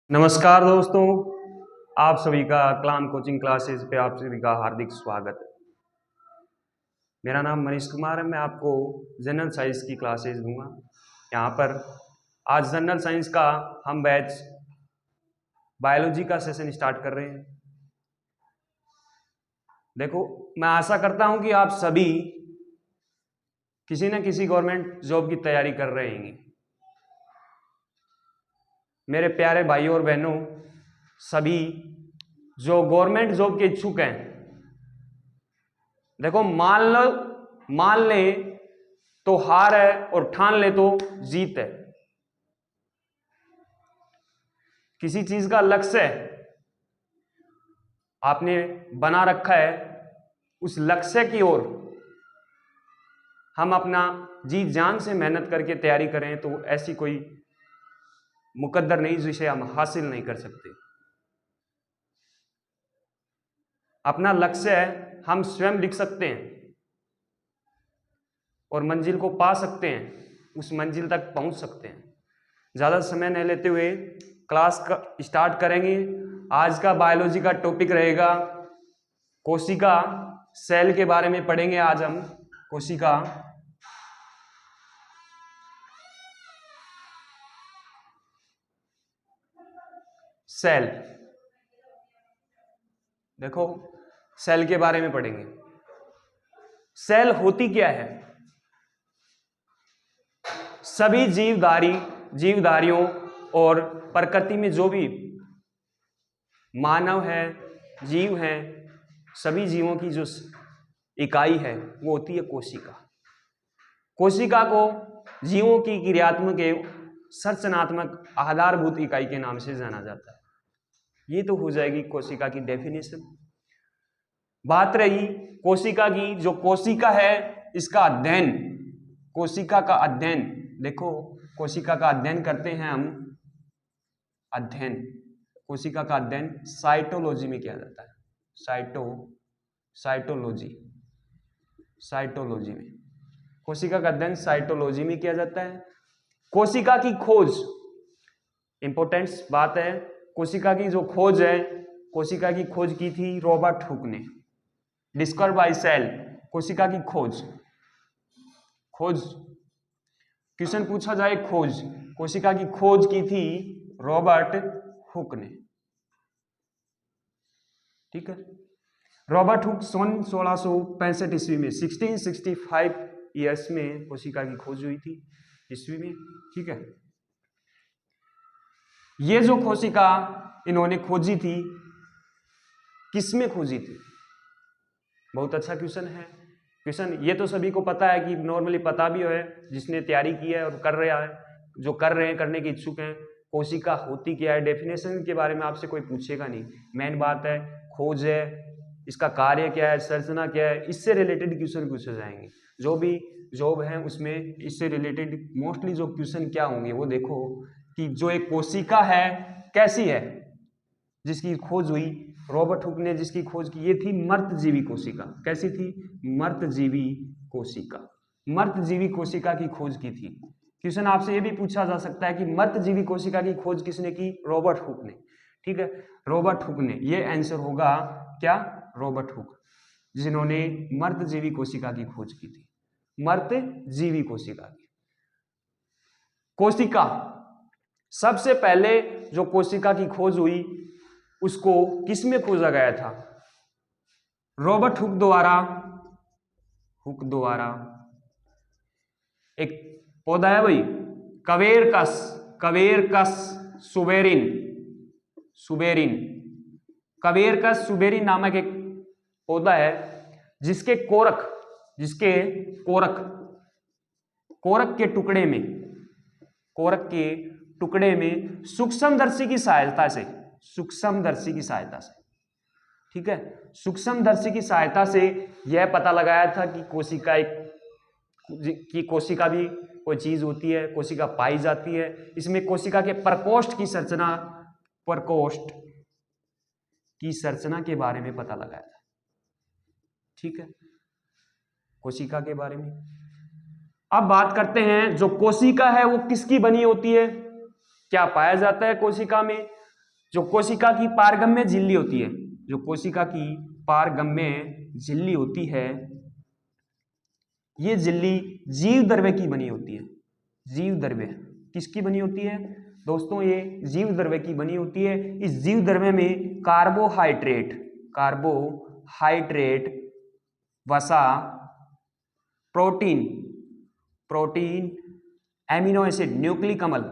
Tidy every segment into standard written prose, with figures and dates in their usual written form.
नमस्कार दोस्तों, आप सभी का कलाम कोचिंग क्लासेस पे आप सभी का हार्दिक स्वागत है। मेरा नाम मनीष कुमार है। मैं आपको जनरल साइंस की क्लासेस दूंगा। यहाँ पर आज जनरल साइंस का हम बैच बायोलॉजी का सेशन स्टार्ट कर रहे हैं। देखो, मैं आशा करता हूँ कि आप सभी किसी न किसी गवर्नमेंट जॉब की तैयारी कर रहे हैं। मेरे प्यारे भाइयों और बहनों, सभी जो गवर्नमेंट जॉब के इच्छुक हैं, देखो मान ले तो हार है और ठान ले तो जीत है। किसी चीज का लक्ष्य आपने बना रखा है, उस लक्ष्य की ओर हम अपना जी जान से मेहनत करके तैयारी करें तो ऐसी कोई मुकद्दर नहीं जिसे हम हासिल नहीं कर सकते। अपना लक्ष्य हम स्वयं लिख सकते हैं और मंजिल को पा सकते हैं, उस मंजिल तक पहुंच सकते हैं। ज़्यादा समय नहीं लेते हुए क्लास का स्टार्ट करेंगे। आज का बायोलॉजी का टॉपिक रहेगा कोशिका। सेल के बारे में पढ़ेंगे आज हम। कोशिका, सेल। देखो, सेल के बारे में पढ़ेंगे। सेल होती क्या है? सभी जीवधारियों और प्रकृति में जो भी मानव है, जीव है, सभी जीवों की जो इकाई है वो होती है कोशिका। कोशिका को जीवों की क्रियात्मक एवं संरचनात्मक आधारभूत इकाई के नाम से जाना जाता है। ये तो हो जाएगी कोशिका की डेफिनेशन। बात रही कोशिका की। जो कोशिका है इसका अध्ययन, कोशिका का अध्ययन, देखो कोशिका का अध्ययन करते हैं हम। अध्ययन, कोशिका का अध्ययन साइटोलॉजी में किया जाता है। साइटोलॉजी में कोशिका का अध्ययन साइटोलॉजी में किया जाता है। कोशिका की खोज, इंपॉर्टेंट बात है। कोशिका की जो खोज है, कोशिका की खोज की थी रॉबर्ट हुक ने। डिस्कवर बाय सेल, कोशिका की खोज। क्वेश्चन पूछा जाए खोज, कोशिका की खोज की थी रॉबर्ट हुक ने। ठीक है। रॉबर्ट हुक सन 1665 ईस्वी में 1665 ईयर्स में कोशिका की खोज हुई थी, ईस्वी में। ठीक है। ये जो कोशिका इन्होंने खोजी थी, किसमें खोजी थी? बहुत अच्छा क्वेश्चन है। क्वेश्चन ये तो सभी को पता है कि नॉर्मली पता भी है, जिसने तैयारी की है और कर रहा है, जो कर रहे हैं, करने के इच्छुक हैं। कोशिका होती क्या है, डेफिनेशन के बारे में आपसे कोई पूछेगा नहीं। मेन बात है खोज है, इसका कार्य क्या है, संरचना क्या है, इससे रिलेटेड क्वेश्चन पूछे जाएंगे। जो भी जॉब है उसमें इससे रिलेटेड मोस्टली जो क्वेश्चन क्या होंगे वो देखो कि जो एक कोशिका है कैसी है, जिसकी खोज हुई रॉबर्ट हुक ने, जिसकी खोज की, ये थी मर्तजीवी कोशिका। कैसी थी? मर्तजीवी कोशिका। मर्तजीवी कोशिका की खोज की थी। क्वेश्चन आपसे ये भी पूछा जा सकता है कि मर्तजीवी कोशिका की खोज किसने की? रॉबर्ट हुक ने। ठीक है, रॉबर्ट हुक ने। ये आंसर होगा क्या? रॉबर्ट हुक, जिन्होंने मर्तजीवी कोशिका की खोज की थी। मर्तजीवी कोशिका की कोशिका, सबसे पहले जो कोशिका की खोज हुई उसको किसमें खोजा गया था? रॉबर्ट हुक द्वारा। एक पौधा है भाई, कवेरकस सुबेरिन नामक एक पौधा है जिसके कोरक के टुकड़े में सूक्ष्मदर्शी की सहायता से, ठीक है, सूक्ष्मदर्शी की सहायता से यह पता लगाया था कि कोशिका भी कोई चीज होती है, कोशिका पाई जाती है। इसमें कोशिका के प्रकोष्ठ की संरचना के बारे में पता लगाया था। ठीक है, कोशिका के बारे में। अब बात करते हैं जो कोशिका है वो किसकी बनी होती है, क्या पाया जाता है कोशिका में? जो कोशिका की पारगम्य झिल्ली होती है, जो कोशिका की पारगम्य झिल्ली होती है, ये झिल्ली जीव द्रव्य की बनी होती है। जीव द्रव्य किसकी बनी होती है दोस्तों? ये जीव द्रव्य की बनी होती है। इस जीव द्रव्य में कार्बोहाइड्रेट, वसा, प्रोटीन, एमिनो एसिड, न्यूक्लिक अम्ल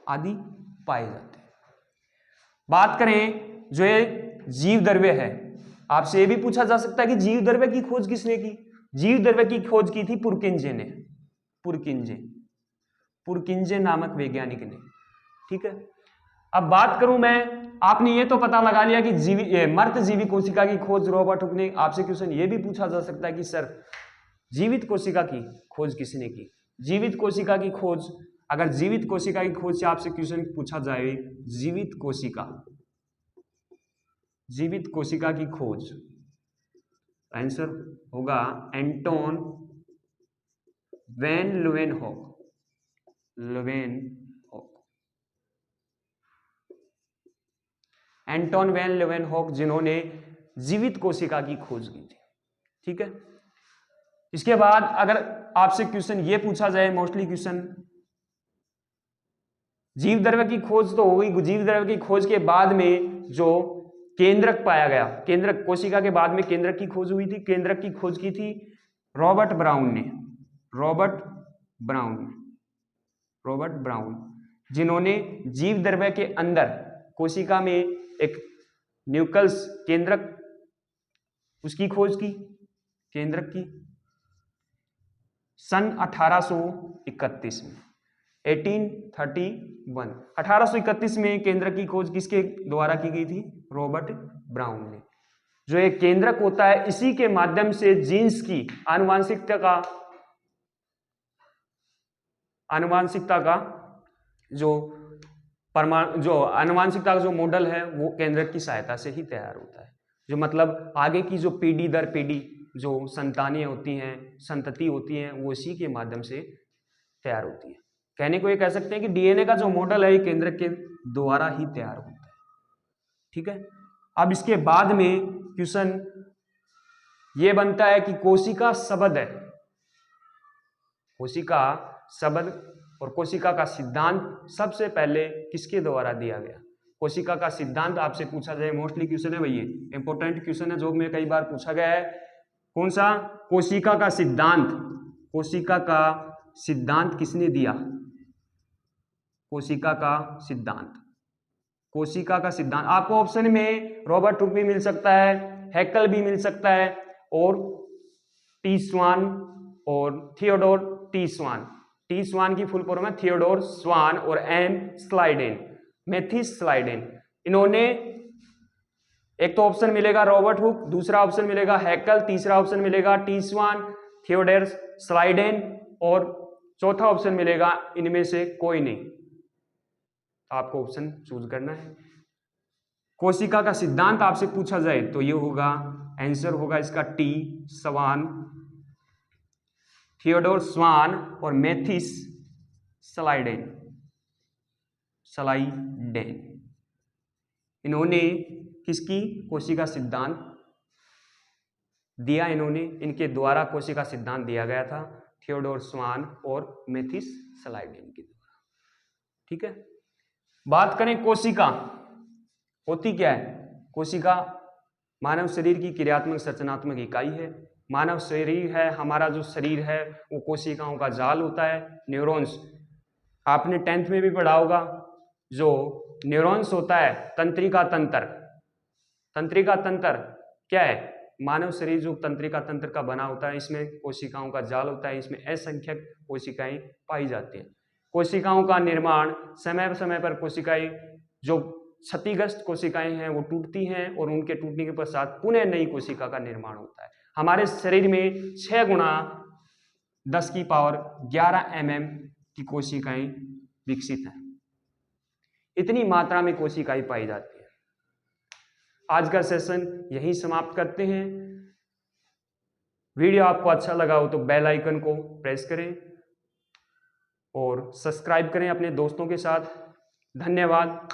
आदि पाए जाते हैं। बात करें जो ये जीव द्रव्य है, आपसे ये भी पूछा जा सकता है कि जीव द्रव्य की खोज किसने की? जीव द्रव्य की खोज की थी पुरकिंजे ने, पुरकिंजे नामक वैज्ञानिक ने। ठीक है, अब बात करूं मैं, आपने ये तो पता लगा लिया कि मृत जीवी कोशिका की खोज रॉबर्ट हुक ने। आपसे क्वेश्चन ये भी पूछा जा सकता है कि सर जीवित कोशिका की खोज किसने की? जीवित कोशिका की खोज, अगर जीवित कोशिका की खोज से आपसे क्वेश्चन पूछा जाए, जीवित कोशिका की खोज, आंसर होगा Anton van Leeuwenhoek. Anton van Leeuwenhoek, जिन्होंने जीवित कोशिका की खोज की थी। ठीक है, इसके बाद अगर आपसे क्वेश्चन ये पूछा जाए, मोस्टली क्वेश्चन, जीव द्रव्य की खोज तो हो गई, जीव द्रव्य की खोज के बाद में जो केंद्रक पाया गया, केंद्रक, कोशिका के बाद में केंद्रक की खोज हुई थी। केंद्रक की खोज की थी रॉबर्ट ब्राउन, जिन्होंने जीव द्रव्य के अंदर कोशिका में एक न्यूक्लियस, केंद्रक, उसकी खोज की, केंद्रक की, सन 1831 में, 1831 में केंद्रक की खोज किसके द्वारा की गई थी? रॉबर्ट ब्राउन ने। जो एक केंद्रक होता है, इसी के माध्यम से जीन्स की आनुवांशिकता का जो आनुवांशिकता का जो मॉडल है, वो केंद्रक की सहायता से ही तैयार होता है। जो मतलब आगे की जो पीढ़ी दर पीढ़ी जो संतानें होती हैं, संतति होती हैं, वो इसी के माध्यम से तैयार होती है। कहने को ये कह सकते हैं कि डीएनए का जो मॉडल है, ये केंद्रक के द्वारा ही तैयार होता है। ठीक है, अब इसके बाद में क्वेश्चन ये बनता है कि कोशिका शब्द है, कोशिका शब्द और कोशिका का सिद्धांत सबसे पहले किसके द्वारा दिया गया? कोशिका का सिद्धांत आपसे पूछा जाए, मोस्टली क्वेश्चन है भैया, इंपॉर्टेंट क्वेश्चन है, जो में कई बार पूछा गया है। कौन सा? कोशिका का सिद्धांत। कोशिका का सिद्धांत किसने दिया? कोशिका का सिद्धांत आपको ऑप्शन में रॉबर्ट हुक भी मिल सकता है, हैकेल भी मिल सकता है, और टी स्वान और थियोडोर टी स्वान। टी स्वान की फुल फॉर्म है थियोडोर स्वान, और एम स्लाइडेन, मैथिस स्लाइडेन। इन्होंने, एक तो ऑप्शन मिलेगा रॉबर्ट हुक, दूसरा ऑप्शन मिलेगा हैकेल, तीसरा ऑप्शन मिलेगा टी स्वान, थियोडोर स्लाइडेन, और चौथा ऑप्शन मिलेगा इनमें से कोई नहीं। आपको ऑप्शन चूज करना है। कोशिका का सिद्धांत आपसे पूछा जाए तो ये होगा, आंसर होगा इसका टी स्वान, थियोडोर स्वान और मैथिस स्लाइडेन। इन्होंने किसकी कोशिका सिद्धांत दिया? इनके द्वारा कोशिका सिद्धांत दिया गया था, थियोडोर स्वान और मैथिस स्लाइडेन के द्वारा। ठीक है, बात करें कोशिका होती क्या है? कोशिका मानव शरीर की क्रियात्मक संरचनात्मक इकाई है। मानव शरीर है, हमारा जो शरीर है वो कोशिकाओं का जाल होता है, न्यूरॉन्स। आपने 10th में भी पढ़ा होगा, जो न्यूरॉन्स होता है, तंत्रिका तंत्र क्या है? मानव शरीर जो तंत्रिका तंत्र का बना होता है, इसमें कोशिकाओं का जाल होता है, इसमें असंख्यक कोशिकाएं पाई जाती हैं। कोशिकाओं का निर्माण, समय समय पर कोशिकाएं, जो क्षतिग्रस्त कोशिकाएं हैं वो टूटती हैं, और उनके टूटने के पश्चात पुनः नई कोशिका का निर्माण होता है। हमारे शरीर में 6 गुणा 10 की पावर 11 mm की कोशिकाएं विकसित हैं। इतनी मात्रा में कोशिकाएं पाई जाती हैं। आज का सेशन यहीं समाप्त करते हैं। वीडियो आपको अच्छा लगा हो तो बेल आइकन को प्रेस करें। और सब्सक्राइब करें अपने दोस्तों के साथ। धन्यवाद।